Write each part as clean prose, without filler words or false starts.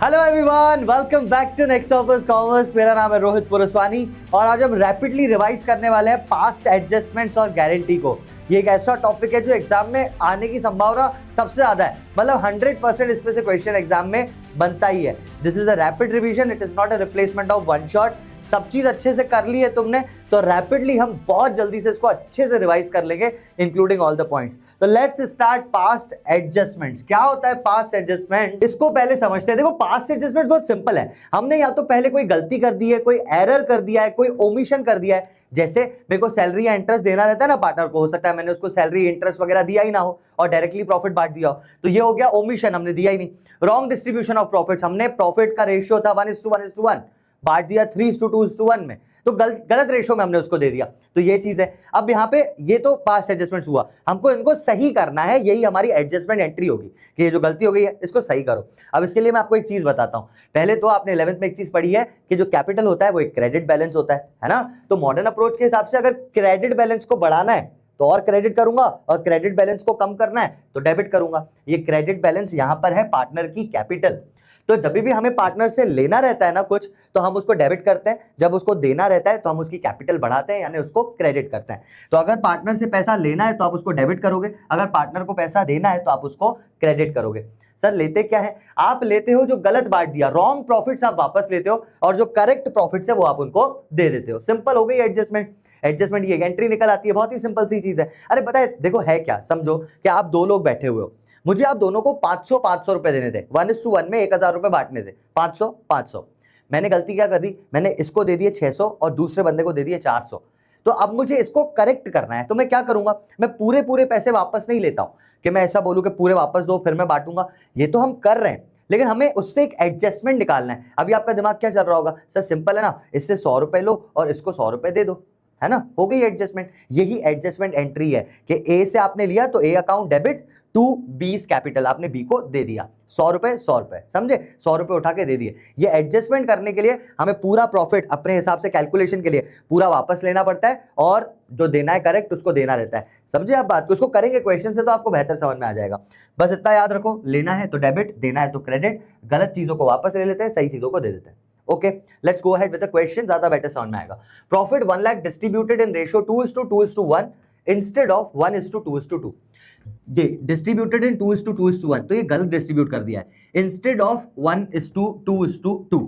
Hello everyone, welcome back to next offers commerce. मेरा नाम है रोहित पुरस्वानी और आज हम रैपिडली रिवाइज करने वाले हैं पास्ट एडजस्टमेंट्स और गारंटी को। ये एक ऐसा टॉपिक है जो एग्जाम में आने की संभावना सबसे ज्यादा है, मतलब 100% इसमें से क्वेश्चन एग्जाम में बनता ही है। This is a rapid revision, it is not a replacement of one shot. सब चीज अच्छे से कर ली है तुमने तो रैपिडली हम बहुत जल्दी से इसको अच्छे से रिवाइज कर लेंगे, इंक्लूडिंग ऑल द पॉइंट्स। तो लेट्स स्टार्ट पास्ट एडजस्टमेंट्स। क्या होता है पास्ट एडजस्टमेंट, इसको पहले समझते हैं। देखो, पास्ट एडजस्टमेंट बहुत सिंपल है। हमने या तो पहले कोई गलती कर दी है, कोई एरर कर दिया है, कोई ओमिशन कर दिया है। जैसे मेरे को सैलरी या इंटरेस्ट देना रहता है ना पार्टनर को, हो सकता है मैंने उसको सैलरी इंटरेस्ट वगैरह दिया ही ना हो और डायरेक्टली प्रॉफिट बांट दिया हो, तो ये हो गया ओमिशन, हमने दिया ही नहीं। रॉन्ग डिस्ट्रीब्यूशन ऑफ प्रॉफिट्स, हमने प्रॉफिट का रेशियो था 1:1:1 बांट दिया 3:2:1 में, तो गलत रेशो में हमने उसको दे दिया, तो ये चीज है। अब यहाँ पे ये तो पास्ट एडजस्टमेंट्स हुआ, हमको इनको सही करना है, यही हमारी एडजस्टमेंट एंट्री होगी कि ये जो गलती हो गई है इसको सही करो। अब इसके लिए मैं आपको एक चीज बताता हूँ। पहले तो आपने 11th में एक चीज पढ़ी है कि जो कैपिटल होता है वो एक क्रेडिट बैलेंस होता है ना। तो मॉडर्न अप्रोच के हिसाब से अगर क्रेडिट बैलेंस को बढ़ाना है तो और क्रेडिट करूंगा, और क्रेडिट बैलेंस को कम करना है तो डेबिट करूंगा। ये क्रेडिट बैलेंस यहां पर है पार्टनर की कैपिटल। तो जब भी हमें पार्टनर से लेना रहता है ना कुछ, तो हम उसको डेबिट करते हैं, जब उसको देना रहता है तो हम उसकी कैपिटल बढ़ाते हैं, यानी उसको क्रेडिट करते हैं। तो अगर पार्टनर से पैसा लेना है तो आप उसको डेबिट करोगे, अगर पार्टनर को पैसा देना है तो आप उसको क्रेडिट करोगे। सर लेते क्या है, आप लेते हो जो गलत बांट दिया, रॉन्ग प्रॉफिट्स आप वापस लेते हो, और जो करेक्ट प्रॉफिट्स है वो आप उनको दे देते हो। सिंपल हो गई एडजस्टमेंट। एडजस्टमेंट ये एंट्री निकल आती है, बहुत ही सिंपल सी चीज है। अरे पता है, देखो है क्या, समझो कि आप दो लोग बैठे हुए हो, मुझे आप दोनों को 500 रुपए देने थे, 1:1 में 1000 रुपए बांटने थे, 500। मैंने गलती क्या कर दी, मैंने इसको दे दिए 600 और दूसरे बंदे को दे दिए 400। तो अब मुझे इसको करेक्ट करना है, तो मैं क्या करूंगा, मैं पूरे पैसे वापस नहीं लेता हूं कि मैं ऐसा बोलूं कि पूरे वापस दो फिर मैं बांटूंगा। ये तो हम कर रहे हैं, लेकिन हमें उससे एक एडजस्टमेंट निकालना है। अभी आपका दिमाग क्या चल रहा होगा, सर सिंपल है ना, इससे 100 रुपए लो और इसको 100 रुपए दे दो, है ना, हो गई एडजस्टमेंट। यही एडजस्टमेंट एंट्री है कि ए से आपने लिया तो A account debit to B capital, आपने बी को दे दिया 100 रुपए, समझे, 100 रुपए उठा के दे दिए। ये एडजस्टमेंट करने के लिए हमें पूरा प्रॉफिट अपने हिसाब से कैलकुलेशन के लिए पूरा वापस लेना पड़ता है, और जो देना है करेक्ट उसको देना रहता है। समझे आप बात को, उसको करेंगे क्वेश्चन से तो आपको बेहतर समझ में आ जाएगा। बस इतना याद रखो, लेना है तो डेबिट, देना है तो क्रेडिट, गलत चीजों को वापस ले लेते हैं, सही चीजों को दे देते हैं। Okay, let's go ahead with the question, ज्यादा बेटर समझ में आएगा। Profit 1 lakh distributed in ratio 2:2:1 instead of 1:2:2। ये डिस्ट्रीब्यूटेड इन 2:2:1, तो ये गलत डिस्ट्रीब्यूट कर दिया है, इंस्टेड ऑफ 1:2:2।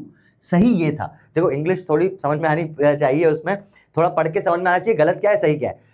सही ये था। देखो इंग्लिश थोड़ी समझ में आनी चाहिए, उसमें थोड़ा पढ़ के समझ में आना चाहिए गलत क्या है सही क्या है।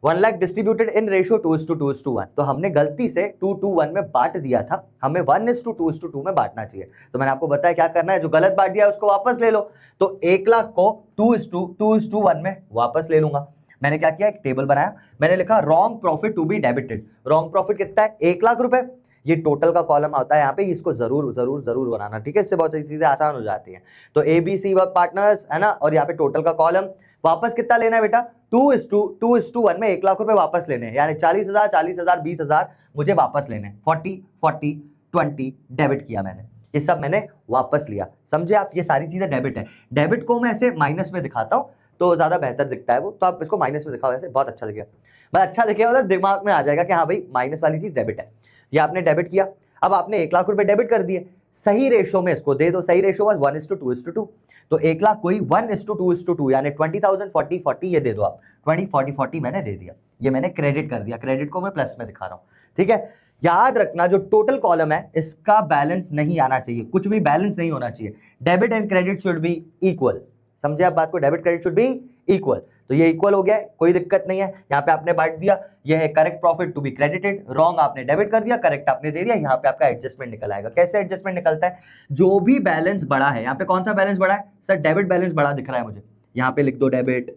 1 लाख डिस्ट्रीब्यूटेड इन रेशियो 2:2:1, तो हमने गलती से 2:1 में बांट दिया था, हमें 1:2:2 में बांटना चाहिए। तो मैंने आपको बताया क्या करना है, जो गलत बांट दिया है उसको वापस ले लो। तो 1 लाख को 2:2:1 में वापस ले लूंगा। मैंने क्या किया, एक टेबल बनाया, मैंने लिखा wrong profit to be debited. Wrong profit कितना है, 1 लाख रुपए। ये टोटल का कॉलम आता है यहाँ पे, इसको जरूर बनाना, ठीक है, इससे बहुत सारी चीजें आसान हो जाती हैं। तो A B C work partners है ना, और यहाँ पे टोटल का कॉलम। वापस कितना लेना है बेटा, 2:2:1 में 1 लाख रुपए वापस लेने हैं, यानी 40,000 20,000 मुझे वापस लेने, 40 डेबिट किया मैंने, ये सब मैंने वापस लिया। समझे आप, ये सारी चीजें डेबिट है। डेबिट को मैं ऐसे माइनस में दिखाता हूँ तो ज्यादा बेहतर दिखता है वो, तो आप इसको माइनस में दिखाओ, ऐसे बहुत अच्छा दिखेगा। अच्छा दिखेगा मतलब दिमाग में आ जाएगा कि हाँ भाई माइनस वाली चीज डेबिट है। ये आपने डेबिट किया, अब आपने 1 लाख रुपए डेबिट कर दिए, सही रेशो में इसको दे दो। सही रेशो वाज 1:2:2, तो 1 लाख कोई 1:2:2 यानी 20,000 40 ये दे दो आप, 20 40 मैंने दे दिया, ये मैंने क्रेडिट कर दिया। क्रेडिट को मैं प्लस में दिखा रहा हूं, ठीक है। याद रखना जो टोटल कॉलम है इसका बैलेंस नहीं आना चाहिए, कुछ भी बैलेंस नहीं होना चाहिए। Debit and credit should be equal. समझे आप बात को, debit credit should be equal. तो ये इक्वल हो गया है, कोई दिक्कत नहीं है। यहाँ पे आपने बांट दिया, ये है correct profit to be credited, wrong आपने डेबिट कर दिया, करेक्ट आपने दे दिया। यहाँ पे आपका एडजस्टमेंट निकल आएगा। कैसे एडजस्टमेंट निकलता है, जो भी बैलेंस बढ़ा है, यहाँ पे कौन सा बैलेंस बढ़ा है, सर डेबिट बैलेंस बढ़ा दिख रहा है मुझे, यहाँ पे लिख दो डेबिट,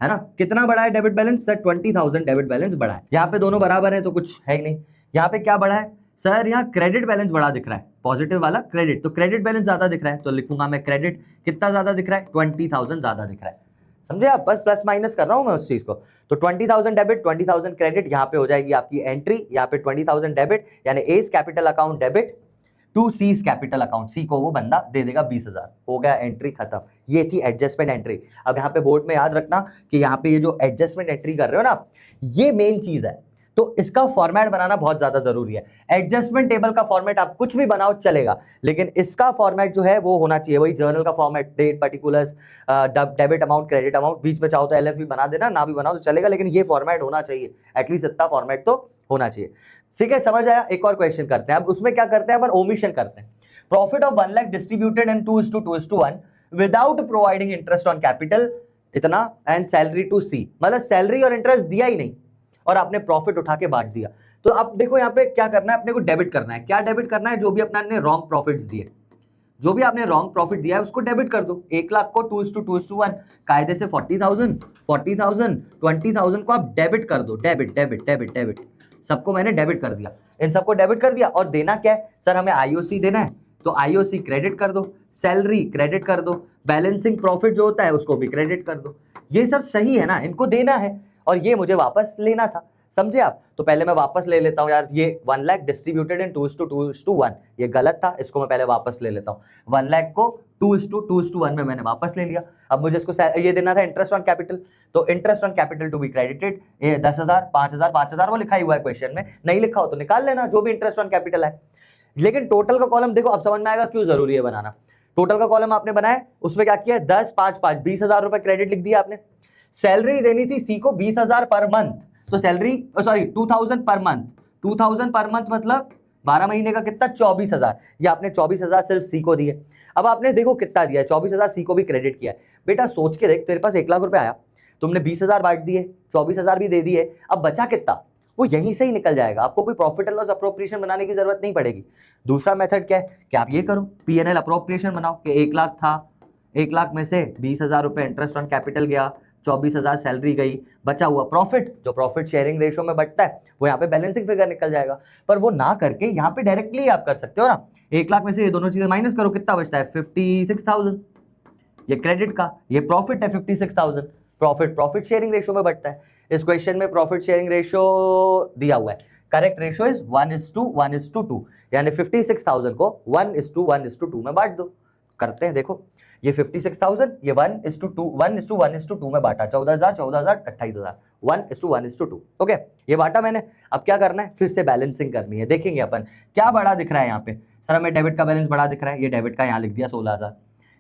है ना। कितना बढ़ा है debit balance, sir 20,000 debit balance बढ़ा है। यहाँ पे दोनों बराबर है तो कुछ है ही नहीं। यहाँ पे क्या बढ़ा है, सर यहाँ क्रेडिट बैलेंस बड़ा दिख रहा है, पॉजिटिव वाला क्रेडिट, तो क्रेडिट बैलेंस ज्यादा दिख रहा है, तो लिखूंगा मैं क्रेडिट। कितना ज्यादा दिख रहा है, 20,000 ज्यादा दिख रहा है। समझे आप, बस प्लस माइनस कर रहा हूं मैं उस चीज को। तो 20,000 डेबिट 20,000 क्रेडिट, यहाँ पे हो जाएगी आपकी एंट्री। यहाँ पे 20,000 डेबिट यानी as capital account debit to C's capital account, C को वो बंदा दे देगा 20,000, हो गया एंट्री खत्म। ये थी एडजस्टमेंट एंट्री। अब यहाँ पे बोर्ड में याद रखना कि यहाँ पे ये जो एडजस्टमेंट एंट्री कर रहे हो ना, ये मेन चीज है। तो इसका फॉर्मेट बनाना बहुत ज्यादा जरूरी है। एडजस्टमेंट टेबल का फॉर्मेट आप कुछ भी बनाओ चलेगा, लेकिन इसका फॉर्मेट जो है वो होना चाहिए वही जर्नल का format, date, particulars, debit amount, credit amount, बीच में चाहो तो एलएफ भी बना देना, ना भी बनाओ तो चलेगा, लेकिन ये फॉर्मेट होना चाहिए, एटलीस्ट इतना फॉर्मेट तो होना चाहिए। ठीक है, समझ आया? एक और क्वेश्चन करते हैं। अब उसमें क्या करते हैं अपन, ओमिशन करते हैं। Profit of 1 lakh distributed in 2:2:1 without providing interest on capital इतना एंड सैलरी टू सी, मतलब सैलरी और इंटरेस्ट दिया ही नहीं और आपने प्रॉफिट उठा के बांट दिया। तो अब देखो यहाँ पे क्या करना है, अपने को डेबिट करना है। क्या डेबिट करना है? जो भी अपना ने रॉन्ग प्रॉफिट्स दिए, जो भी आपने रॉन्ग प्रॉफिट दिया है उसको डेबिट कर दो। 1 लाख को 2:2:1 कायदे से 40,000 20,000 को आप डेबिट कर दो। डेबिट डेबिट डेबिट डेबिट, सबको मैंने डेबिट कर दिया, इन सबको डेबिट कर दिया। और देना क्या है सर, हमें आईओसी देना है, तो आईओसी क्रेडिट कर दो, सैलरी क्रेडिट कर दो, बैलेंसिंग प्रॉफिट जो होता है उसको भी क्रेडिट कर दो। ये सब सही है ना, इनको देना है और ये मुझे वापस लेना था, समझे आप? तो पहले मैं वापस ले लेता हूं यार, ये 1 लाख डिस्ट्रीब्यूटेड इन 2:2:1 ये गलत था, इसको मैं पहले वापस ले लेता हूं। 1 लाख को 2:2:1 में मैंने वापस ले लिया। अब मुझे इसको ये देना था इंटरेस्ट ऑन कैपिटल, तो interest on capital to be credited 10,000 5,000 5,000 वो लिखा ही हुआ है क्वेश्चन में, नहीं लिखा हो तो निकाल लेना जो भी इंटरेस्ट ऑन कैपिटल है। लेकिन टोटल का कॉलम देखो, अब समझ में आएगा क्यों जरूरी है बनाना। टोटल का कॉलम आपने बनाया, उसमें क्या किया, 10 5 5 20,000 रुपए क्रेडिट लिख दिया आपने। सैलरी देनी थी सी को 20,000 पर मंथ, तो salary 2,000 per month, 2,000 per month मतलब 12 महीने का कितना, 24,000। ये आपने 24,000 सिर्फ सी को दिए। अब आपने देखो कितना दिया है, 24,000 सी को भी क्रेडिट किया है। बेटा सोच के देख, तेरे पास 1 लाख रुपए आया, तुमने 20,000 बांट दिए, 24,000 भी दे दिए, अब बचा कितना, वो यहीं से ही निकल जाएगा। आपको कोई प्रॉफिट एंड लॉस अप्रोप्रिएशन बनाने की जरूरत नहीं पड़ेगी। दूसरा मेथड क्या है कि आप ये करो, पीएनएल अप्रोप्रिएशन बनाओ कि 1 लाख था, 1 लाख में से 20,000 रुपए इंटरेस्ट ऑन कैपिटल गया, 24,000 सैलरी गई, बचा हुआ प्रॉफिट, जो प्रॉफिट शेयरिंग रेशियो में बचता है वो यहाँ पे बैलेंसिंग फिगर निकल जाएगा। पर वो ना करके यहाँ पे डायरेक्टली आप कर सकते हो ना, 1 लाख में से ये दोनों चीजें माइनस करो, कितना बचता है 56,000, ये क्रेडिट का, ये प्रॉफिट है 56,000, प्रॉफिट शेयरिंग रेशियो में बढ़ता है। इस क्वेश्चन में प्रॉफिट शेयरिंग रेशियो दिया हुआ है, करेक्ट रेशियो इज 1:1:2, यानी 56,000 को 1:1:2 में बांट दो। करते हैं, देखो ये 56,000, ये 1:1:2 में बांटा, 14,000 14,000 28,000, 1:1:2। ओके, ये बांटा मैंने। अब क्या करना है, फिर से बैलेंसिंग करनी है। देखेंगे अपन क्या बड़ा दिख रहा है यहाँ पे, सर हमें डेबिट का बैलेंस बड़ा दिख रहा है, ये डेबिट का यहाँ लिख दिया 16,000।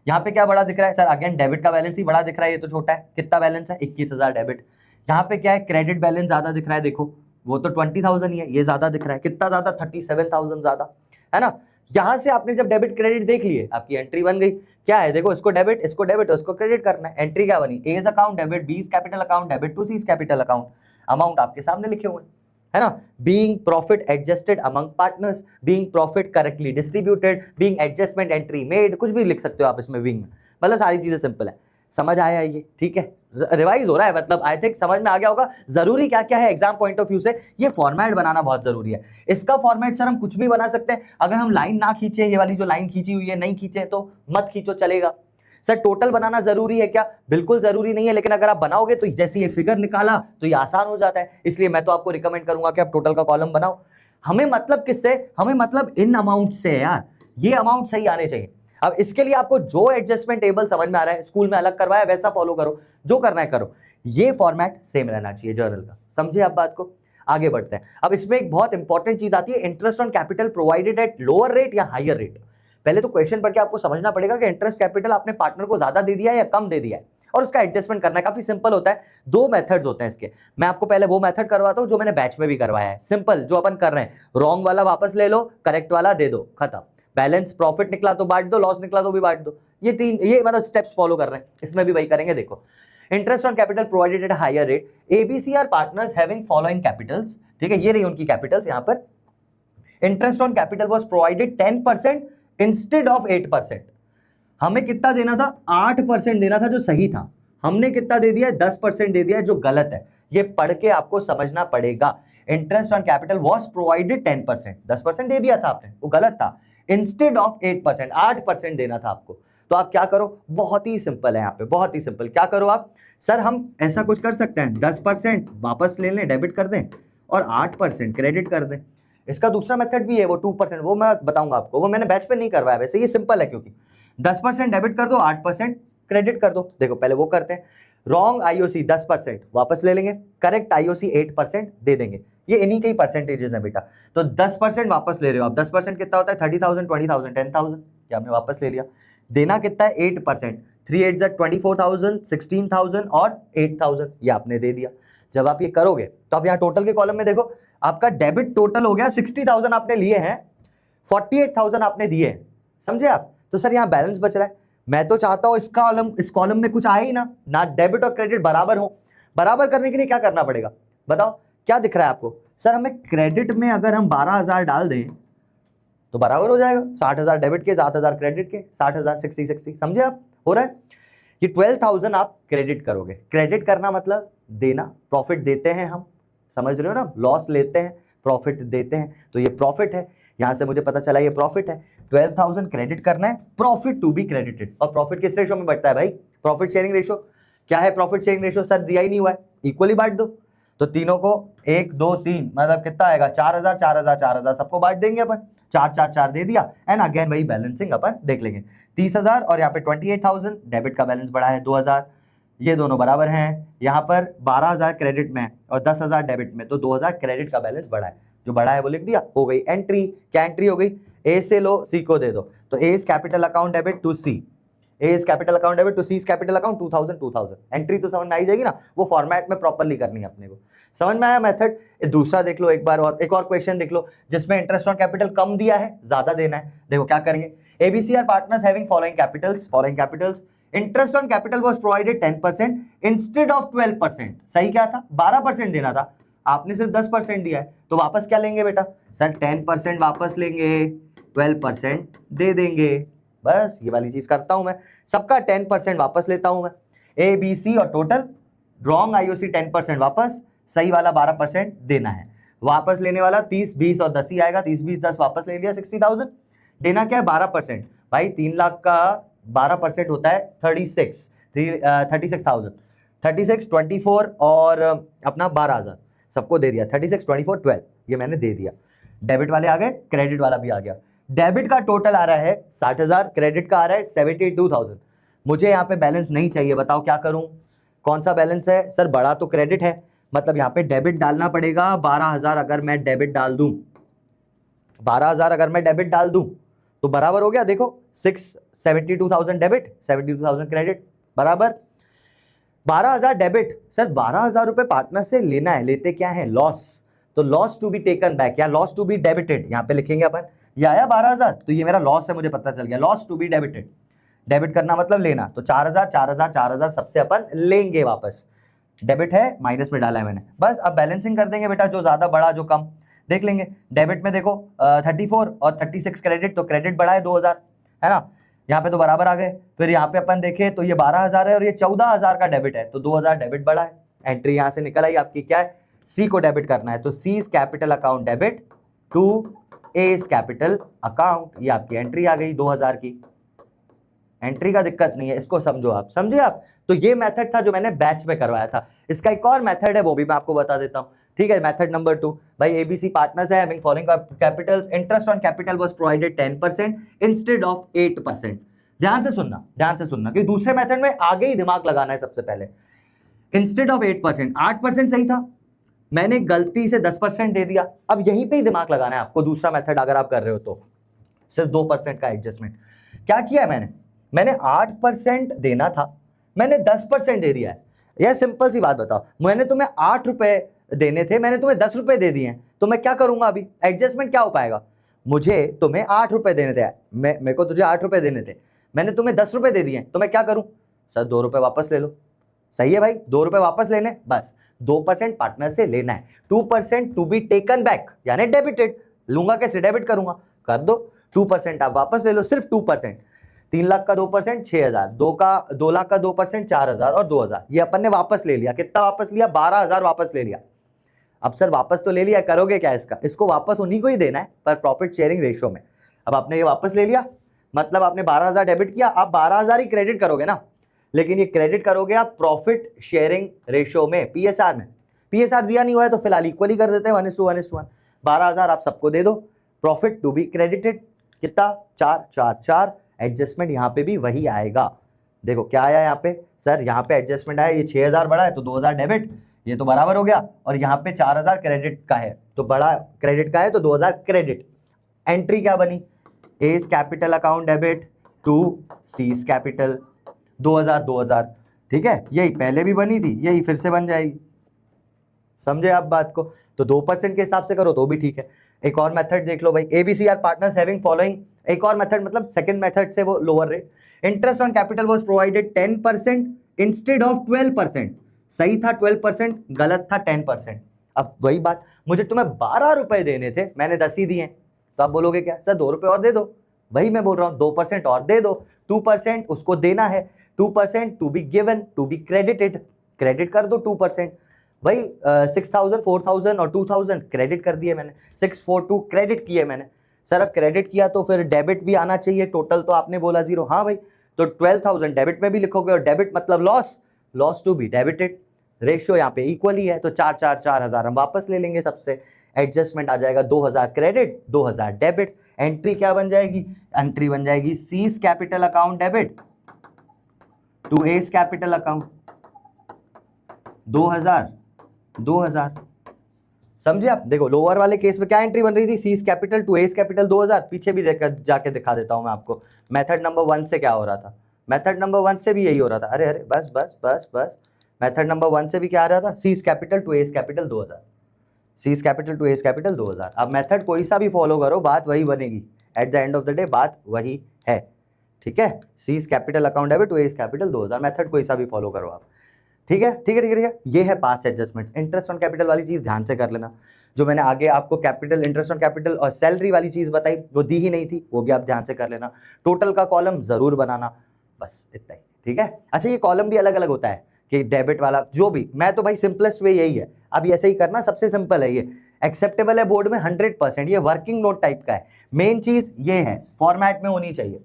यहाँ पे क्या बड़ा दिख रहा है सर, अगेन डेबिट का बैलेंस ही बड़ा दिख रहा है, ये तो छोटा है। कितना बैलेंस है, 21,000 डेबिट। यहाँ पे क्या है, क्रेडिट बैलेंस ज्यादा दिख रहा है, देखो वो तो 20,000 ही है, ये ज्यादा दिख रहा है। कितना ज्यादा, 37,000 ज्यादा, है ना। यहां से आपने जब डेबिट क्रेडिट देख लिए, आपकी एंट्री बन गई। क्या है, देखो इसको डेबिट, इसको क्रेडिट करना है। एंट्री क्या बनी, A's account debit, B's capital account debit to C's capital account. Amount आपके सामने लिखे हुए हैं, है ना। Being profit adjusted among partners, being profit correctly distributed, being adjustment entry made, कुछ भी लिख सकते हो आप इसमें बीइंग में, मतलब सारी चीजें सिंपल है। समझ आया ये, ठीक है, रिवाइज हो रहा है, मतलब आई थिंक समझ में आ गया होगा जरूरी क्या क्या है एग्जाम पॉइंट ऑफ व्यू से। ये फॉर्मेट बनाना बहुत जरूरी है। इसका फॉर्मेट सर हम कुछ भी बना सकते हैं, अगर हम लाइन ना खींचे, ये वाली जो लाइन खींची हुई है नहीं खींचे तो मत खींचो, चलेगा। सर टोटल बनाना जरूरी है क्या, बिल्कुल जरूरी नहीं है, लेकिन अगर आप बनाओगे तो जैसे ये फिगर निकाला तो ये आसान हो जाता है, इसलिए मैं तो आपको रिकमेंड करूंगा कि आप टोटल का कॉलम बनाओ। हमें मतलब किससे, हमें मतलब इन अमाउंट से है यार, ये अमाउंट सही आने चाहिए। अब इसके लिए आपको जो एडजस्टमेंट टेबल समझ में आ रहा है, स्कूल में अलग करवाया वैसा फॉलो करो, जो करना है करो, ये फॉर्मेट सेम रहना चाहिए जर्नल का। समझे आप बात को, आगे बढ़ते हैं। अब इसमें एक बहुत इंपॉर्टेंट चीज आती है, interest on capital provided at lower rate या हायर रेट। पहले तो क्वेश्चन पढ़ के आपको समझना पड़ेगा कि इंटरेस्ट कैपिटल आपने पार्टनर को ज्यादा दे दिया है या कम दे दिया है, और उसका एडजस्टमेंट करना है। काफी सिंपल होता है, दो मेथड्स होते हैं इसके। मैं आपको पहले वो मेथड करवाता हूं जो मैंने बैच में भी करवाया है, सिंपल जो अपन कर रहे हैं, रॉन्ग वाला वापस ले लो, करेक्ट वाला दे दो, खत्म। बैलेंस प्रॉफिट निकला तो बांट दो, लॉस निकला तो भी बांट दो। ये तीन, ये मतलब स्टेप्स फॉलो कर रहे हैं, इसमें भी वही करेंगे। देखो, interest on capital provided at higher rate, ABC are partners having following capitals, ठीक है, ये रही उनकी कैपिटल्स। यहां पर interest on capital was provided 10% instead of 8%। हमें कितना देना था, 8% देना था जो सही था, हमने कितना दे दिया, 10% दे दिया जो गलत है। ये पढ़ के आपको समझना पड़ेगा। Interest on capital was provided 10%, 10% दे दिया था आपने, वो गलत था। इंस्टेड ऑफ 8%, 8% देना था आपको। तो आप क्या करो, बहुत ही सिंपल है यहाँ पे, बहुत ही सिंपल। क्या करो आप, सर हम ऐसा कुछ कर सकते हैं, 10% वापस ले लें, डेबिट कर दें, और 8% क्रेडिट कर दें। इसका दूसरा मेथड भी है, वो 2%, वो मैं बताऊंगा आपको, वो मैंने बैच पे नहीं करवाया, वैसे ये सिंपल है, क्योंकि 10% डेबिट कर दो, 8% क्रेडिट कर दो। देखो पहले वो करते हैं, रॉन्ग आईओसी 10% वापस ले लेंगे, करेक्ट आईओसी 8% दे देंगे। ये इन्हीं के ही परसेंटेजेस हैं बेटा। तो 10% वापस ले रहे हो आप, 10% कितना होता है 30,000, 20,000, 10,000, ये आपने वापस ले लिया। देना कितना है 8%, 3 8 24,000, 16,000 और 8,000, ये आपने दे दिया। जब आप ये करोगे तो आप यहाँ टोटल के कॉलम में देखो, आपका डेबिट टोटल हो गया 60,000 आपने लिए हैं, 48,000 आपने दिए हैं, समझे आप। तो सर यहाँ बैलेंस बच रहा है, मैं तो चाहता हूं इस कॉलम में कुछ आए ही ना डेबिट और क्रेडिट बराबर हो। बराबर करने के लिए क्या करना पड़ेगा बताओ, क्या दिख रहा है आपको? सर हमें क्रेडिट में अगर हम 12,000 डाल दें तो बराबर हो जाएगा, 60,000 डेबिट के 7,000 क्रेडिट के, 60,000 60, समझे आप, हो रहा है। ये 12,000 आप क्रेडिट करोगे, क्रेडिट करना मतलब देना, प्रॉफिट देते हैं हम, समझ रहे हो ना, लॉस लेते हैं प्रॉफिट देते हैं, तो ये प्रॉफिट है, यहां से मुझे पता चला ये प्रॉफिट है। 12,000 क्रेडिट करना है, प्रॉफिट टू बी क्रेडिटेड। और प्रॉफिट किस रेशो में बढ़ता है भाई? Profit sharing ratio. क्या है प्रॉफिट शेयरिंग रेशो? सर दिया ही नहीं हुआ है, इक्वली बांट दो। तो तीनों को 1 2 3 मतलब कितना आएगा 4,000 4,000 4,000 सबको बांट देंगे अपन, 4 4 4 दे दिया, एंड अगेन वही बैलेंसिंग अपन देख लेंगे। 30,000 और यहाँ पे 28,000 डेबिट का बैलेंस बढ़ा है 2,000, ये दोनों बराबर हैं। यहाँ पर 12,000 क्रेडिट में और 10,000 डेबिट में, तो 2,000 क्रेडिट का बैलेंस बढ़ा है, जो बढ़ा है वो लिख दिया, हो गई एंट्री। क्या एंट्री हो गई? ए से लो सी को दे दो, तो A is capital account debit to C, A is capital account debit to C is capital account 2,000 2,000। Entry तो समझ में आई जाएगी ना, वो फॉर्मेट में प्रॉपर्ली करनी है अपने को, समझ में आया मेथड। दूसरा देख लो एक बार, और एक और क्वेश्चन देख लो जिसमें इंटरेस्ट ऑन कैपिटल कम दिया है, ज्यादा देना है। देखो क्या करेंगे, ABC are partners having following capitals, interest on capital was provided 10% instead of 12%। सही क्या था? 12% देना था, आपने सिर्फ 10% दिया है, तो वापस क्या लेंगे बेटा? सर 10% वापस लेंगे, 12% दे देंगे, बस ये वाली चीज करता हूं मैं, सबका 10% वापस लेता हूं मैं। ए बी सी और टोटल रॉन्ग आईओसी 10% वापस, सही वाला 12% देना है। वापस लेने वाला 30 20 और 10 ही आएगा, 30 20 10 वापस ले लिया 60,000। देना क्या है 12%, भाई 3 लाख का 12% होता है 36,000, 36 24 और अपना 12,000 सबको दे दिया, 36 24 12, ये मैंने दे दिया। डेबिट वाले आ गए, क्रेडिट वाला भी आ गया। डेबिट का टोटल आ रहा है 60,000, क्रेडिट का आ रहा है 72,000। मुझे यहाँ पे बैलेंस नहीं चाहिए, बताओ क्या करूं? कौन सा बैलेंस है? सर बड़ा तो क्रेडिट है, मतलब यहाँ पे डेबिट डालना पड़ेगा 12,000। अगर मैं डेबिट डाल दूं 12,000, अगर मैं डेबिट डाल दूं तो बराबर हो गया, देखो 72,000 डेबिट 72,000 क्रेडिट बराबर 12,000 डेबिट। सर 12,000 रुपए पार्टनर से लेना है, लेते क्या है? लॉस, तो loss to be taken back या लॉस टू बी डेबिटेड यहाँ पे लिखेंगे अपन। ये आया 12,000, तो ये मेरा लॉस है, मुझे पता चल गया, loss to be debited. Debit करना मतलब लेना, तो 4,000 4,000 4,000 सबसे अपन लेंगे वापस, डेबिट है माइनस में डाला है मैंने, बस अब बैलेंसिंग कर देंगे बेटा, जो ज्यादा बड़ा जो कम देख लेंगे। डेबिट में देखो 34 और 36 क्रेडिट, तो क्रेडिट बढ़ा है 2,000, है ना, यहाँ पे तो बराबर आ गए। फिर यहाँ पे अपन देखें तो ये 12,000 है और ये 14,000 का डेबिट है, तो 2,000 डेबिट बढ़ा है। एंट्री यहाँ से निकल आई आपकी, क्या है? सी को डेबिट करना है, तो C is capital account debit to A is capital account, ये आपकी एंट्री आ गई 2,000 की। एंट्री का दिक्कत नहीं है, इसको समझो आप, समझे आप। तो ये मेथड था जो मैंने बैच में करवाया था। इसका एक और मेथड है, वो भी मैं आपको बता देता हूं, ठीक है। मेथड नंबर 2, भाई एबीसी पार्टनर्स है having following capitals, interest on capital was provided 10% instead of 8%। ध्यान से सुनना, ध्यान से सुनना, क्योंकि दूसरे मेथड में आगे ही दिमाग लगाना है सबसे पहले। इंस्टेड ऑफ 8%, 8% सही था, मैंने गलती से 10% दे दिया, अब यहीं पे ही दिमाग लगाना है आपको। दूसरा मेथड अगर आप कर रहे हो तो सिर्फ 2% का एडजस्टमेंट। क्या किया है मैंने 8% देना था, मैंने 10% दे दिया है। यह सिंपल सी बात बताओ, मैंने तुम्हें 8 रुपए देने थे, मैंने तुम्हें 10 रुपए दे दिए हैं, तो मैं क्या करूंगा? अभी एडजस्टमेंट क्या हो पाएगा? मुझे तुम्हें 8 रुपए देने थे, मेरे को तुझे 8 रुपए देने थे, मैंने तुम्हें 10 रुपए दे दिए, तो मैं क्या करूं? सर 2 रुपए वापस ले लो। सही है भाई, 2 रुपए वापस लेने, बस 2% पार्टनर से लेना है, 2% टू बी टेकन बैक, यानी डेबिटेड। लूंगा कैसे? डेबिट करूंगा, कर दो 2% आप वापस ले लो, सिर्फ 2%। 3 लाख का 2% 6,000, 2 लाख का 2% 4,000 और 2,000, ये अपन ने वापस ले लिया। कितना वापस लिया? 12,000 वापस ले लिया। अब सर वापस तो ले लिया, करोगे क्या इसका? इसको वापस उन्हीं को ही देना है, पर प्रॉफिट शेयरिंग रेशियो में। अब आपने ये वापस ले लिया, मतलब आपने 12,000 डेबिट किया, आप 12,000 ही क्रेडिट करोगे ना, लेकिन ये क्रेडिट करोगे आप प्रॉफिट शेयरिंग रेशियो में, पीएसआर में। पीएसआर दिया नहीं हुआ है तो फिलहाल इक्वली कर देते हैं, 1:1:1। 12,000 आप सबको दे दो, प्रॉफिट टू बी क्रेडिटेड कितना? 4 4 4। एडजस्टमेंट यहाँ पे भी वही आएगा। देखो क्या आया यहाँ पे? सर यहाँ पे एडजस्टमेंट आया, ये 6,000 बढ़ा है तो 2,000 डेबिट, ये तो बराबर हो गया, और यहाँ पे 4000 क्रेडिट का है, तो बड़ा क्रेडिट का है तो 2000 क्रेडिट। एंट्री क्या बनी, A's capital account debit to C's capital 2000। ठीक है, यही पहले भी बनी थी, यही फिर से बन जाएगी। समझे आप बात को? तो 2% के हिसाब से करो तो भी ठीक है। एक और मेथड देख लो भाई, ABC are partners having following, एक और मेथड मतलब सेकंड मेथड से वो lower rate. Interest on capital was provided 10% instead of 12%। सही था 12%, गलत था 10%। अब वही बात, मुझे तुम्हें 12 रुपए देने थे, मैंने 10 ही दिए, तो आप बोलोगे क्या सर 2 रुपए और दे दो। वही मैं बोल रहा हूँ, 2% और दे दो। 2% उसको देना है, 2% to be given to be credited, credit कर दो 2%। भाई 6000 4000 और 2000 क्रेडिट कर दिए मैंने, 642 क्रेडिट किए मैंने। सर अब क्रेडिट किया तो फिर डेबिट भी आना चाहिए, टोटल तो आपने बोला 0। हाँ भाई, तो 12000 डेबिट में भी लिखोगे, और डेबिट मतलब loss, loss to be debited. Ratio यहाँ पे इक्वल ही है, तो 4000 हम वापस ले लेंगे सबसे। एडजस्टमेंट आ जाएगा 2000 क्रेडिट 2000 डेबिट। एंट्री क्या बन जाएगी, एंट्री बन जाएगी C's capital account debit to A's capital account 2000। समझे आप? देखो लोअर वाले केस में क्या एंट्री बन रही थी, C's capital to A's capital 2000। पीछे भी जाके दिखा देता हूं मैं आपको, मेथड नंबर 1 से क्या हो रहा था। मेथड नंबर 1 से भी यही हो रहा था। अरे अरे बस बस बस बस, मेथड नंबर 1 से भी क्या आ रहा था, C's capital to A's capital 2000, C's capital to A's capital 2000। अब मेथड कोई सा भी फॉलो करो, बात वही बनेगी। At the end of the day बात वही है। ठीक है, C's capital account debit to A's capital 2000, method कोई सा भी फॉलो करो आप। ठीक है ठीक है ठीक है ठीक है, ये है past adjustments. Interest on capital वाली चीज ध्यान से कर लेना, जो मैंने आगे आपको कैपिटल, इंटरेस्ट ऑन कैपिटल और सैलरी वाली चीज बताई वो दी ही नहीं थी, वो भी आप ध्यान से कर लेना। टोटल का कॉलम जरूर बनाना, बस इतना ही। ठीक है, अच्छा ये कॉलम भी अलग अलग होता है कि डेबिट वाला जो भी, मैं तो भाई सिंपलेस्ट वे यही है, अब ऐसे ही करना, सबसे सिंपल है ये। एक्सेप्टेबल है बोर्ड में 100%, ये वर्किंग नोट टाइप का है। मेन चीज ये है फॉर्मेट में होनी चाहिए।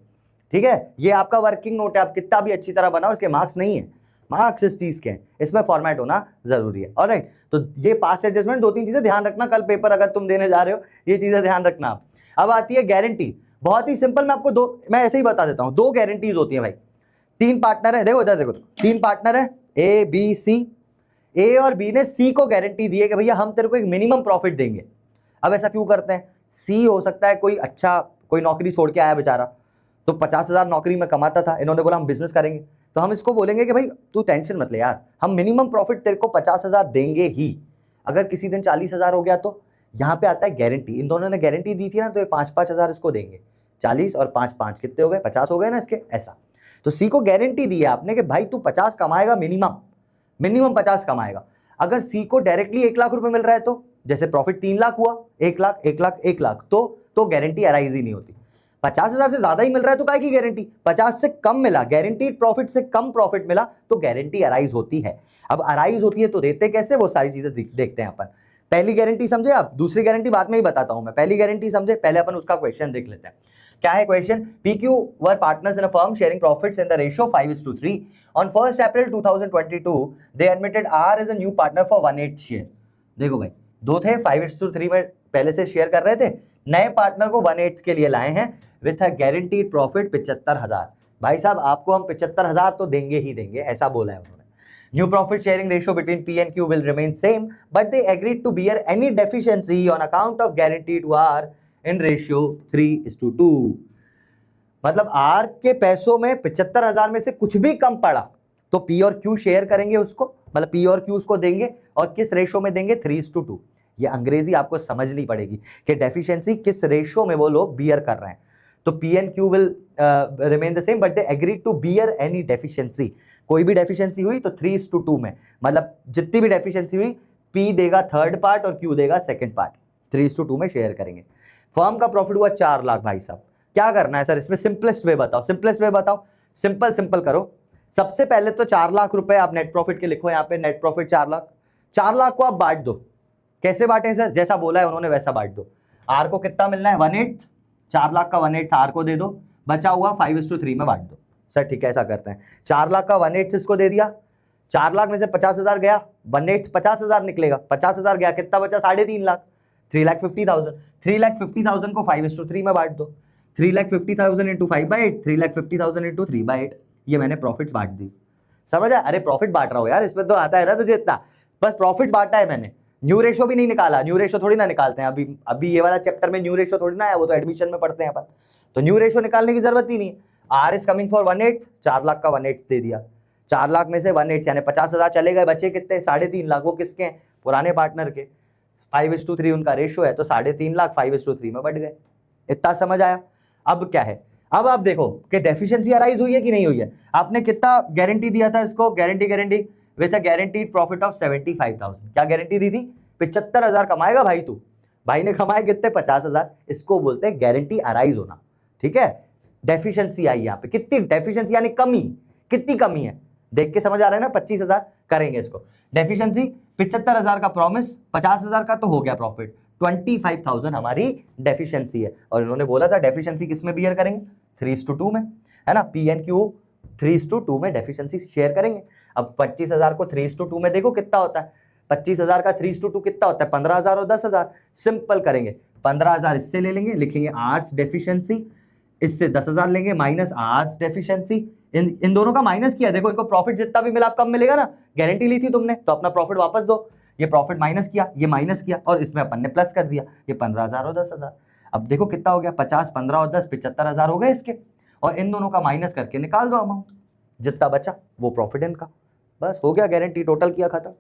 ठीक है, ये आपका वर्किंग नोट है, आप कितना भी अच्छी तरह बनाओ, इसके मार्क्स नहीं है, मार्क्स इस चीज के हैं, इसमें फॉर्मेट होना जरूरी है। ऑलराइट, तो ये पास्ट एडजस्टमेंट 2-3 चीजें ध्यान रखना, कल पेपर अगर तुम देने जा रहे हो ये चीजें ध्यान रखना आप। अब आती है गारंटी, बहुत ही सिंपल, मैं आपको मैं ऐसे ही बता देता हूं। 2 गारंटीज होती है भाई। 3 पार्टनर है, देखो इधर देखो, 3 पार्टनर है ए बी सी। ए और बी ने सी को गारंटी दी है कि भैया हम तेरे को एक मिनिमम प्रॉफिट देंगे। अब ऐसा क्यों करते हैं, सी हो सकता है कोई अच्छा, कोई नौकरी छोड़ के आया बेचारा, तो 50,000 नौकरी में कमाता था, इन्होंने बोला हम बिजनेस करेंगे, तो हम इसको बोलेंगे कि भाई तू टेंशन मत ले यार, हम मिनिमम प्रॉफिट तेरे को 50,000 देंगे ही। अगर किसी दिन 40,000 हो गया तो यहाँ पे आता है गारंटी। इन दोनों ने गारंटी दी थी ना, तो ये 5-5 हजार इसको देंगे। 40 और 5-5 कितने हो गए, 50 हो गए ना इसके, ऐसा। तो सी को गारंटी दी है आपने कि भाई तू 50 कमाएगा, मिनिमम 50 कमाएगा। अगर सी को डायरेक्टली 1 लाख रुपए मिल रहा है, तो जैसे प्रॉफिट 3 लाख हुआ, 1 लाख 1 लाख 1 लाख, तो गारंटी अराइज ही नहीं होती। 50,000 से ज्यादा ही मिल रहा है तो काय की गारंटी, 50 से कम मिला, गारंटीड प्रॉफिट से कम प्रॉफिट मिला तो गारंटी अराइज होती है। अब अराइज होती है तो देते कैसे, वो सारी चीजें देखते हैं अपन। पहली गारंटी समझे आप, दूसरी गारंटी बाद में ही बताता हूं मैं। पहली गारंटी समझे, पहले अपन उसका क्वेश्चन देख लेते हैं। क्या है question, PQ were partners in a firm sharing profits in the ratio 5:3। On 1 April 2022 they admitted R as a new partner for 1/8 share. देखो भाई, दो थे, 5:3 में पहले से शेयर कर रहे थे, नए पार्टनर को 1/8 के लिए लाए हैं विथ अ गारंटीड प्रॉफिट 75,000। भाई साहब आपको हम 75,000 तो देंगे ही देंगे, ऐसा बोला है उन्होंने। New profit sharing ratio between P and Q will remain same, but they agreed to bear any deficiency on account of guarantee to R in ratio 3:2। मतलब R के पैसों में 75,000 में से कुछ भी कम पड़ा तो P और Q शेयर करेंगे उसको, मतलब P और Q उसको देंगे, और किस रेशियो में देंगे, 3:2। ये अंग्रेजी आपको समझनी पड़ेगी कि डेफिशिएंसी किस रेशियो में वो लोग बियर कर रहे हैं। तो P and Q will remain the same but they agreed to bear any deficiency। कोई भी डेफिशिएंसी हुई तो 3:2 में, मतलब जितनी भी डेफिशिएंसी हुई P देगा थर्ड पार्ट और Q देगा सेकंड पार्ट, 3:2 में शेयर करेंगे। फर्म का प्रॉफिट हुआ 4 लाख। भाई साहब क्या करना है सर इसमें, सिंपलेस्ट वे बताओ, सिंपलेस्ट वे बताओ, सिंपल करो। सबसे पहले तो 4 लाख रुपए आप नेट प्रॉफिट के लिखो, यहाँ पे नेट प्रॉफिट 4 लाख। 4 लाख को आप बांट दो, कैसे बांटे सर, जैसा बोला है उन्होंने वैसा बांट दो। आर को कितना मिलना है, 1/8, 4 लाख का 1/8 आर को दे दो, बचा हुआ 5:3 में बांट दो। सर ठीक है ऐसा करते हैं, 4 लाख का 1/8 इसको दे दिया, 4 लाख में से 50,000 गया, 1/8 50,000 निकलेगा, 50,000 गया, कितना बचा, 3.5 लाख, 3,50,000। 3,50,000 को 5:3 में बांट दो, 3,50,000 इंटू 5/8, 3,50,000 इंटू 3/8, ये मैंने प्रॉफिट्स बांट दी। समझ आया, अरे प्रॉफिट बांट रहा हूं यार, इसमें तो आता है ना तुझे इतना। बस प्रॉफिट बांटा है मैंने, न्यू रेशो भी नहीं निकाला। न्यू रेशो थोड़ी ना निकालते हैं अभी ये वाला चैप्टर में न्यू रेशो थोड़ी ना है, वो तो एडमिशन में पढ़ते हैं अपन, तो न्यू रेशो निकालने की जरूरत ही नहीं है। R is coming for 1/8, 4 lakh का 1/8 दे दिया। 4 लाख में से 1/8 यानी 50,000 चले गए, बचे कितने 3.5 लाख। वो किसके हैं? पुराने पार्टनर के। 5:3 उनका रेशो है, तो 3.5 लाख 5:3 में बढ़ गए। इतना समझ आया? अब क्या है, अब आप देखो कि डेफिशिएंसी अराइज हुई है कि नहीं हुई है। आपने कितना गारंटी दिया था इसको, guarantee with a guaranteed profit of 75,000। क्या गारंटी दी थी? 75,000 कमाएगा भाई तू। भाई ने कमाए कितने? 50,000। इसको बोलते हैं गारंटी अराइज होना, ठीक है। डेफिशिएंसी आई यहाँ पे, कितनी डेफिशिएंसी यानी कमी, कितनी कमी है देख के समझ आ रहा है ना। 25,000 करेंगे इसको डेफिशिएंसी, 75,000 का प्रॉमिस, 50,000 का तो हो गया प्रॉफिट, 25,000 हमारी डेफिशिएंसी है। और इन्होंने बोला था डेफिशिएंसी किस में बियर करेंगे? 3:2 में, है ना। पी एन क्यू 3:2 में डेफिशिएंसी शेयर करेंगे। अब 25,000 को 3:2 में देखो कितना होता है। 25,000 का 3:2 कितना होता है? 15,000 और 10,000। सिंपल करेंगे, 15,000 इससे ले लेंगे, लिखेंगे आर्ट्स डेफिशिएंसी, इससे 10,000 लेंगे माइनस आर्ट्स डेफिशिएंसी। इन दोनों का माइनस किया, देखो इनको प्रॉफिट जितना भी मिला कम मिलेगा ना, गारंटी ली थी तुमने तो अपना प्रॉफिट वापस दो। ये प्रॉफिट माइनस किया, ये माइनस किया, और इसमें अपन ने प्लस कर दिया, ये 15,000 और 10,000। अब देखो कितना हो गया, 50, 15 और 10, 75,000 हो गए इसके। और इन दोनों का माइनस करके निकाल दो अमाउंट, जितना बचा वो प्रॉफिट इनका। बस हो गया, गारंटी टोटल किया, खत्म।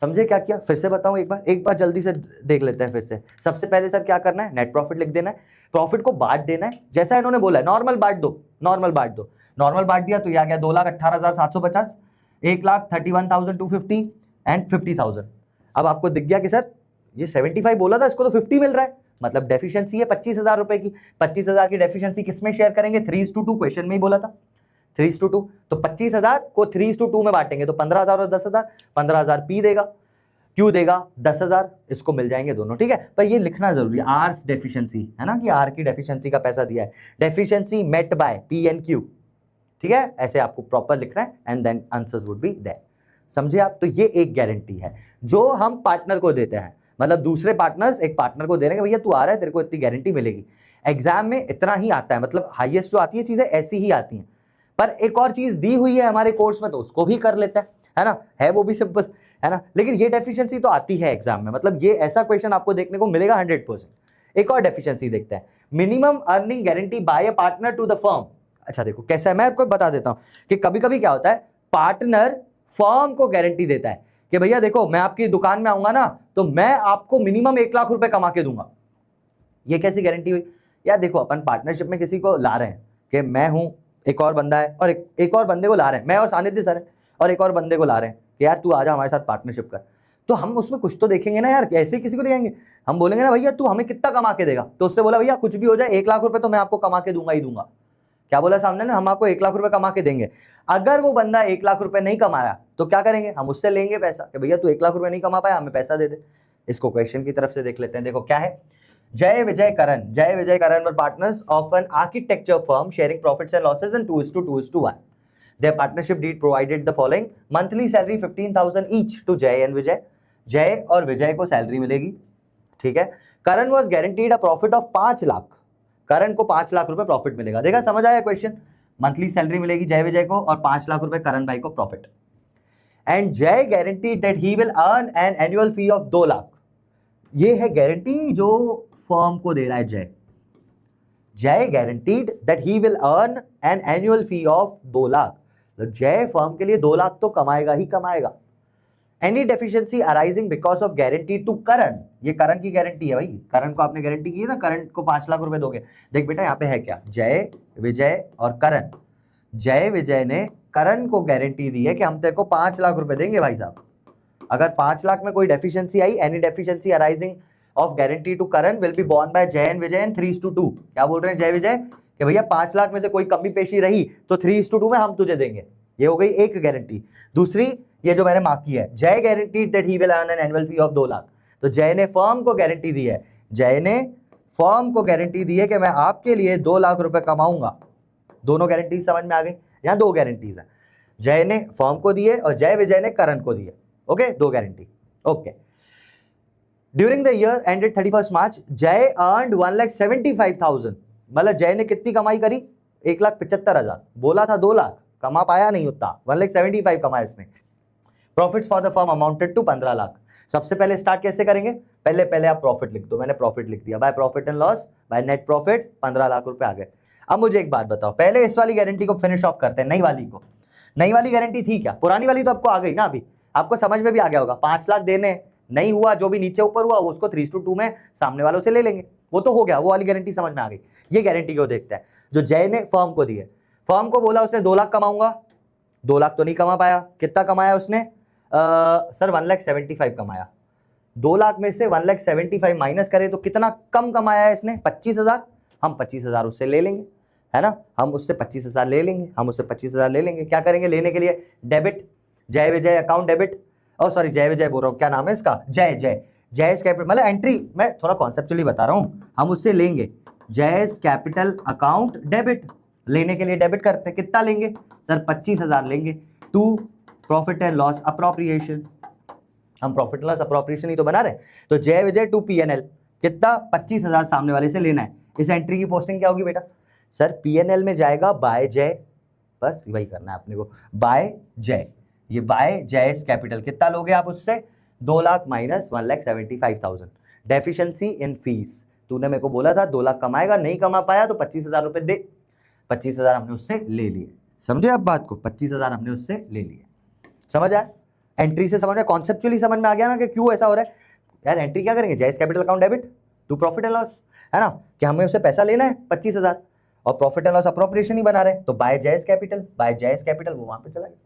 समझे क्या किया? फिर से बताऊं एक बार जल्दी से देख लेते हैं फिर से। सबसे पहले सर क्या करना है? नेट प्रॉफिट लिख देना है, प्रॉफिट को बांट देना है, जैसा इन्होंने बोला है नॉर्मल बांट दो, नॉर्मल बांट दो। नॉर्मल बांट दिया तो ये आ गया 2,18,750, 1,31,250 एंड 50,000। अब आपको दिख गया कि सर ये 75 बोला था, इसको तो 50 मिल रहा है, मतलब डेफिशिएंसी है 25,000 रुपए की। 25,000 की डेफिशिएंसी किसमें शेयर करेंगे? 3:2, क्वेश्चन में ही बोला था 3:2। तो 25,000 को 3:2 में बांटेंगे तो 15,000 और 10,000, 15,000 पी देगा, क्यू देगा 10,000, इसको मिल जाएंगे दोनों, ठीक है। पर ये लिखना जरूरी है, आर्स डेफिशिएंसी है ना, कि आर की डेफिशिएंसी का पैसा दिया है, deficiency met by P and Q, ठीक है। ऐसे आपको प्रॉपर लिखना है and then answers would be there. समझे आप? तो ये एक गारंटी है जो हम पार्टनर को देते हैं, मतलब दूसरे पार्टनर्स एक पार्टनर को दे रहे हैं, भैया तू आ रहा है तेरे को इतनी गारंटी मिलेगी। एग्जाम में इतना ही आता है, मतलब हाईएस्ट जो आती है चीजें ऐसी ही आती हैं। पर एक और चीज दी हुई है हमारे कोर्स में तो उसको भी कर लेता है ना, है वो भी सिंपल, है ना। लेकिन ये डेफिशिएंसी तो आती है एग्जाम में, मतलब ये ऐसा क्वेश्चन आपको देखने को मिलेगा 100%। एक और डेफिशिएंसी देखते हैं, minimum earning guarantee by a partner to the firm. अच्छा देखो कैसा है, मैं आपको बता देता हूं कि कभी कभी क्या होता है, पार्टनर फर्म को गारंटी देता है कि भैया देखो मैं आपकी दुकान में आऊंगा ना तो मैं आपको मिनिमम 1 लाख रुपए कमा के दूंगा। ये कैसी गारंटी हुई? यार देखो अपन पार्टनरशिप में किसी को ला रहे हैं कि मैं हूं, एक और बंदा है, और एक और बंदे को ला रहे हैं, मैं और सानिध्य सर है, और एक और बंदे को ला रहे हैं कि यार तू आजा हमारे साथ पार्टनरशिप कर। तो हम उसमें कुछ तो देखेंगे ना यार, ऐसे किसी को नहीं आएंगे, हम बोलेंगे ना भैया तू हमें कितना कमा के देगा, तो उससे बोला भैया कुछ भी हो जाए 1 लाख रुपए तो मैं आपको कमा के दूंगा ही दूंगा। क्या बोला सामने ने? हम आपको 1 लाख रुपए कमा के देंगे। अगर वो बंदा 1 लाख रुपए नहीं कमाया तो क्या करेंगे? हम उससे लेंगे पैसा कि भैया तू 1 लाख रुपए नहीं कमा पाया, हमें पैसा दे दे। इसको क्वेश्चन की तरफ से देख लेते हैं। देखो क्या है, जय विजय करण were partners of an architecture firm sharing profits and losses in 2:1. Their partnership deed provided the following: monthly salary 15,000 each to Jay and Vijay. जय और विजय को सैलरी मिलेगी, ठीक है। करण was guaranteed a profit of 5 lakh, करण को 5 लाख रुपए प्रॉफिट मिलेगा। देखा, समझ आया क्वेश्चन? मंथली सैलरी मिलेगी जय विजय को और 5 लाख रुपए करण भाई को प्रॉफिट। एंड जय guaranteed that he will earn an annual fee of 2 lakh. ये है गारंटी जो फर्म को दे रहा है जय। जय guaranteed that he will earn an annual fee of 2 lakh. जय फर्म के लिए 2 लाख तो कमाएगा ही कमाएगा। Any deficiency arising because of guarantee to Karan, ये करण की गारंटी है भाई, करण को आपने गारंटी की है ना, करण को 5 लाख रुपए दोगे। देख बेटा यहाँ पे है क्या, जय विजय और करण। जय विजय ने करण को गारंटी दी है कि हम तेरे को 5 लाख रुपए देंगे भाई साहब। अगर 5 लाख में कोई डेफिशिएंसी आई, any deficiency arising of guarantee to Karan will be borne by Jay and Vijay in 3:2। क्या बोल रहे हैं जय विजय कि भैया 5 लाख में से कोई कमी पेशी रही तो 3:2 में हम तुझे देंगे। ये हो गई एक गारंटी। दूसरी, ये जो मैंने मार्क की है, जय guaranteed that he will earn an annual fee of 2 lakh. तो जय ने फर्म को गारंटी दी है, जय ने फर्म को गारंटी दी है कि मैं आपके लिए 2 लाख रुपए कमाऊंगा। दोनों गारंटी समझ में आ गई? यहाँ 2 गारंटीज है, जय ने फर्म को दी है और जय विजय ने करण को दी है। Okay, 2 guarantee. Okay, during the year ended 31 मार्च जय अर्नड 1,75,000। मतलब जय ने कितनी कमाई करी? 1,75,000। बोला था 2 लाख, कमा पाया नहीं उतना, 1,75,000 कमाया इसने। Profits for the firm amounted to 15 lakh. सबसे पहले स्टार्ट कैसे करेंगे, पहले आप प्रॉफिट लिख दो, मैंने प्रॉफिट लिख दिया, by profit and loss by net profit 15 lakh रुपए आ गए। अब मुझे एक बात बताओ, पहले इस वाली गारंटी को फिनिश ऑफ करते हैं, नई वाली को। नई वाली गारंटी थी क्या, पुरानी वाली तो आपको आ गई ना, अभी आपको समझ में भी आ गया होगा, 5 लाख देने, नहीं हुआ जो भी नीचे ऊपर हुआ उसको 3:2 में सामने वालों से ले लेंगे, वो तो हो गया, वो वाली गारंटी समझ में आ गई। ये गारंटी को देखते हैं जो जय ने फर्म को दी है। फर्म को बोला उसने 2 लाख कमाऊंगा, 2 लाख तो नहीं कमा पाया, कितना कमाया उसने सर 1,75,000 कमाया। 2 लाख में से 1,75,000 माइनस करें तो कितना कम कमाया है इसने, 25,000। हम 25,000 उससे ले लेंगे, है ना, हम उससे 25,000 ले लेंगे, हम उससे 25,000 ले लेंगे। क्या करेंगे लेने के लिए, डेबिट, जय विजय अकाउंट डेबिट, और सॉरी जय विजय बोल रहा हूँ, क्या नाम है इसका, जय कैपिटल, मतलब एंट्री, मैं थोड़ा कॉन्सेप्चुअली बता रहा हूँ, हम उससे लेंगे जयस कैपिटल अकाउंट डेबिट। लेने के लिए डेबिट करते हैं, कितना लेंगे सर 25,000 लेंगे, to profit and loss appropriation, हम प्रॉफिट लॉस अप्रोप्रिएशन ही तो बना रहे हैं, तो जय विजय टू पीएनएल, कितना 25,000 सामने वाले से लेना है। इस एंट्री की पोस्टिंग क्या होगी बेटा, सर पीएनएल में जाएगा बाय जय, बस वही करना है अपने को, बाय जय, ये बाय जयस कैपिटल, कितना लोगे आप उससे, 2 lakh minus 1,75,000, deficiency in fees, तूने मेरे को बोला था 2 लाख कमाएगा, नहीं कमा पाया तो 25,000 रुपए दे, 25,000 हमने उससे ले लिए, समझे आप बात को, 25,000 हमने उससे ले लिए, समझ आया, एंट्री से समझ में, कॉन्सेप्चुअली समझ में आ गया ना कि क्यों ऐसा हो रहा है यार। एंट्री क्या करेंगे, जयस capital account debit to profit and loss, है ना, कि हमें उससे पैसा लेना है 25,000 और प्रॉफिट एंड लॉस अप्रोप्रिएशन ही बना रहे हैं, तो बाय जयस कैपिटल वो वहां पे चला गया।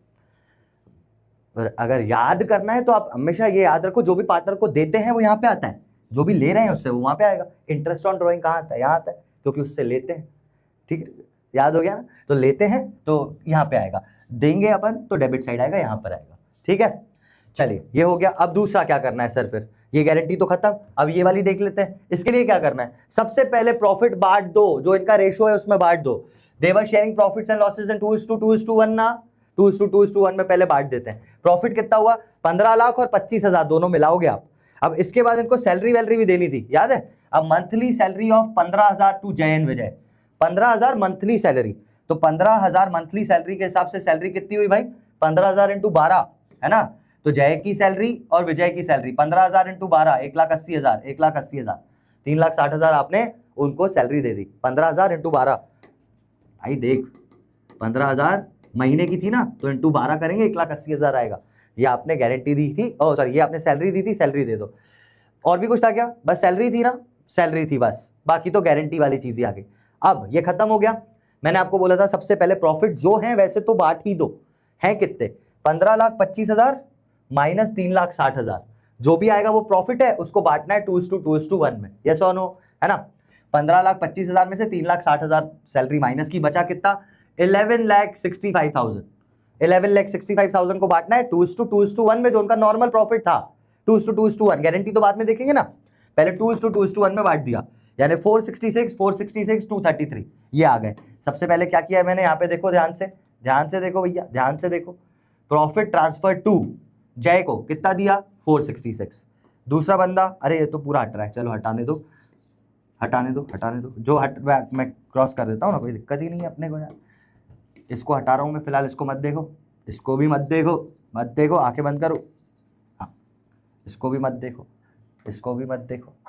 पर अगर याद करना है तो आप हमेशा ये याद रखो, जो भी पार्टनर को देते हैं वो यहाँ पे आता है, जो भी ले रहे हैं उससे वो वहां पे आएगा। इंटरेस्ट ऑन ड्रॉइंग कहाँ आता है, यहाँ आता है, क्योंकि उससे लेते हैं, ठीक है, याद हो गया ना, तो लेते हैं तो यहाँ पे आएगा, देंगे अपन तो डेबिट साइड आएगा, यहाँ पर आएगा, ठीक है। चलिए ये हो गया। अब दूसरा क्या करना है सर, फिर ये गारंटी तो खत्म, अब ये वाली देख लेते हैं। इसके लिए क्या करना है, सबसे पहले प्रॉफिट बांट दो, जो इनका रेशो है उसमें बांट दो। They are sharing profits and losses in 2:2:1 ना, 2:2:1 में पहले बांट देते हैं। प्रॉफिट कितना हुआ, 15 लाख और 25,000 दोनों मिलाओगे आप। अब इसके बाद इनको सैलरी वैलरी भी देनी थी, याद है। अब मंथली सैलरी ऑफ 15,000 टू जय एंड विजय, 15,000 मंथली सैलरी, तो 15,000 मंथली सैलरी के हिसाब से सैलरी कितनी हुई भाई, 15,000 इंटू 12, है ना। तो जय की सैलरी और विजय की सैलरी 15,000 इंटू 12, 1,80,000, 1,80,000, 3,60,000 आपने उनको सैलरी दे दी। 15,000 इंटू 12, भाई देख 15,000 महीने की थी ना, तो इंटू 12 करेंगे 1,80,000 आएगा। ये आपने गारंटी दी थी, ओ सॉरी ये आपने सैलरी दी थी, सैलरी दे दो। और भी कुछ था क्या, बस सैलरी थी ना, सैलरी थी बस, बाकी तो गारंटी वाली चीजें आ गई। अब ये खत्म हो गया। मैंने आपको बोला था सबसे पहले प्रॉफिट जो है वैसे तो बांट ही दो, है कितने, 15,25,000 माइनस 3,60,000, जो भी आएगा वो प्रॉफिट है, उसको बांटना है 2:2:1 में, यस और नो, है ना। 15,25,000 में से 3,60,000 सैलरी माइनस की, बचा कितना, 11,65,000, 11,65,000 को बांटना है 2:2:1 में, जो उनका नॉर्मल प्रॉफिट था, 2:2:1। गारंटी तो बाद में देखेंगे ना, पहले 2:2:1 में बांट दिया, यानी 466, 233 ये आ गए। सबसे पहले क्या किया है मैंने, यहाँ पे देखो, ध्यान से देखो भैया, ध्यान से देखो, प्रॉफिट ट्रांसफर टू जय को कितना दिया, 466। दूसरा बंदा, अरे ये तो पूरा हट रहा है, चलो हटाने दो, जो मैं क्रॉस कर देता हूँ ना, कोई दिक्कत ही नहीं है अपने को यार। इसको हटा रहा हूँ मैं फिलहाल, इसको मत देखो, इसको भी मत देखो, आंखें बंद करो, हाँ, इसको भी मत देखो,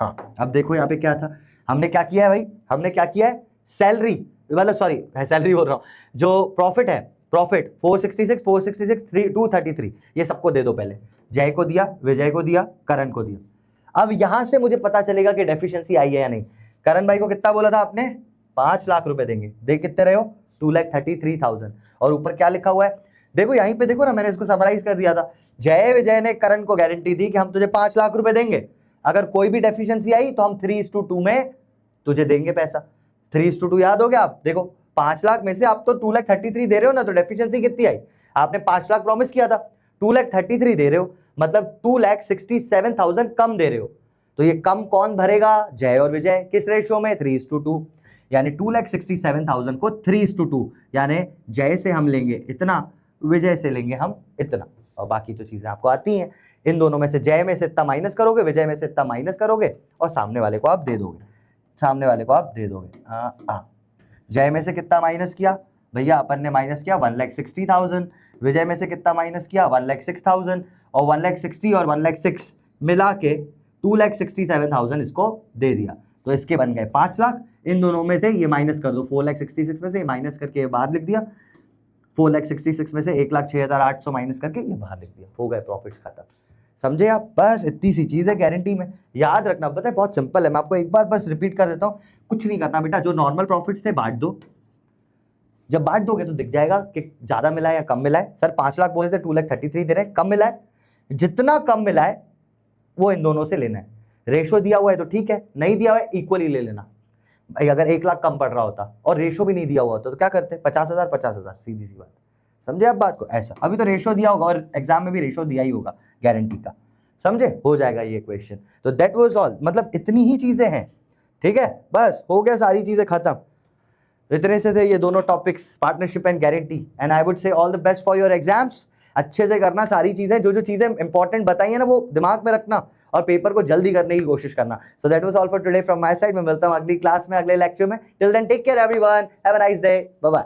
हाँ। अब देखो यहाँ पे क्या था, हमने क्या किया है भाई, हमने क्या किया है, सैलरी, मतलब सॉरी सैलरी बोल रहा हूँ, जो प्रॉफिट है, प्रॉफिट 466, 233, ये सबको दे दो पहले, जय को दिया, विजय को दिया, करण को दिया। अब यहां से मुझे पता चलेगा कि डेफिशिएंसी आई है या नहीं। करण भाई को कितना बोला था आपने, 5 लाख रुपए देंगे, देख कितने रहे हो, 2,33,000, और ऊपर क्या लिखा हुआ है, देखो यहीं पे देखो ना, मैंने इसको समराइज कर दिया था। जय विजय ने करण को गारंटी दी कि हम तुझे 5 लाख रुपए देंगे, अगर कोई भी डेफिशिएंसी आई तो हम 3:2 में तुझे देंगे पैसा। 3:2 याद हो गया आप, देखो 5 लाख में से आप तो 2,33,000 दे रहे हो ना, तो डेफिशिएंसी कितनी आई, आपने 5 लाख प्रॉमिस किया था, 2,33,000 दे रहे हो, मतलब 2,67,000 कम दे रहे हो। तो ये कम कौन भरेगा, जय और विजय, किस रेशियो में, 3:2, यानी 2,67,000 को 3:2, यानी जय से हम लेंगे इतना, विजय से लेंगे हम इतना, और बाकी तो चीजें आपको आती हैं। इन दोनों में से जय में से इतना माइनस करोगे, विजय में से इतना माइनस करोगे, और सामने वाले को आप दे दोगे, जय में से कितना माइनस किया, भैया अपन ने माइनस किया 1,60,000, विजय में से कितना माइनस किया 1,06,000, और 1,60,000 और 1,06,000 मिला के 2,67,000 इसको दे दिया, तो इसके बन गए 5 लाख। इन दोनों में से ये माइनस कर दो, 4,66,000 में से ये माइनस करके ये बाहर लिख दिया, 4,66,000 में से 1,06,800 माइनस करके ये बाहर लिख दिया, हो गए प्रॉफिट्स खत्म। समझे आप? बस इतनी सी चीज़ है गारंटी में, याद रखना। पता है बहुत सिंपल है, मैं आपको एक बार बस रिपीट कर देता हूँ। कुछ नहीं करना बेटा, जो नॉर्मल प्रॉफिट्स थे बांट दो, जब बांट दोगे तो दिख जाएगा कि ज़्यादा मिला है या कम मिला है। सर 5 लाख बोले थे, 2,33,000 दे रहे हैं, कम मिला है। जितना कम मिला है वो इन दोनों से लेना है। रेशो दिया हुआ है तो ठीक है, नहीं दिया हुआ है इक्वली ले लेना। भाई अगर 1 लाख कम पड़ रहा होता और रेशो भी नहीं दिया हुआ होता तो क्या करते? 50,000 50,000, सीधी सी बात। समझे आप बात को? ऐसा अभी तो रेशो दिया होगा और एग्जाम में भी रेशो दिया ही होगा गारंटी का, समझे? हो जाएगा ये क्वेश्चन। तो दैट वाज ऑल, मतलब इतनी ही चीजें हैं, ठीक है? बस हो गया, सारी चीजें खत्म। इतने से थे ये दोनों topics, partnership and guarantee. And I would say all the best for your exams. अच्छे से करना सारी चीजें, जो जो चीजें इंपॉर्टेंट बताई है ना वो दिमाग में रखना और पेपर को जल्दी करने की कोशिश करना। So that was all for today from my side. मैं मिलता हूं अगली क्लास में, अगले लेक्चर में। Till then take care everyone, have a nice day, bye bye.